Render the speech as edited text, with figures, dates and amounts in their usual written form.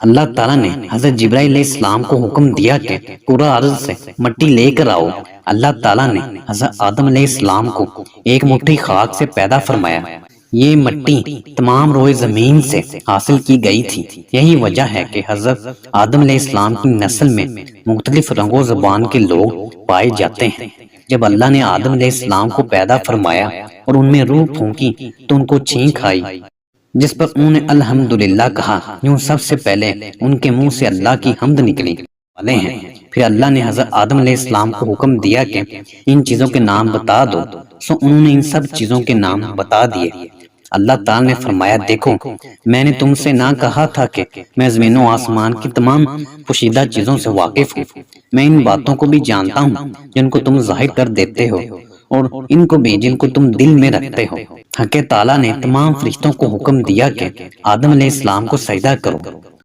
اللہ تعالیٰ نے حضرت جبرائیل علیہ السلام کو حکم دیا کہ پورا ارض سے مٹی لے کر آؤ۔ اللہ تعالیٰ نے حضرت آدم علیہ السلام کو ایک مٹھی خاک سے پیدا فرمایا۔ یہ مٹی تمام روئے زمین سے حاصل کی گئی تھی۔ یہی وجہ ہے کہ حضرت آدم علیہ السلام کی نسل میں مختلف رنگ و زبان کے لوگ پائے جاتے ہیں۔ جب اللہ نے آدم علیہ السلام کو پیدا فرمایا اور ان میں روح پھونکی تو ان کو چھینک آئی، جس پر انہوں نے الحمدللہ کہا۔ یوں سب سے پہلے ان کے منہ سے اللہ کی حمد نکلی والے ہیں۔ پھر اللہ نے حضرت آدم علیہ السلام کو حکم دیا کہ ان چیزوں کے نام بتا دو، سو انہوں نے ان سب چیزوں کے نام بتا دیے۔ اللہ تعالیٰ نے فرمایا، دیکھو میں نے تم سے نہ کہا تھا کہ میں زمین و آسمان کی تمام پوشیدہ چیزوں سے واقف ہوں۔ میں ان باتوں کو بھی جانتا ہوں جن کو تم ظاہر کر دیتے ہو اور ان کو بھی جن کو تم دل میں رکھتے ہو۔ حق تعالیٰ نے تمام فرشتوں کو حکم دیا کہ آدم علیہ السلام کو سجدہ کرو۔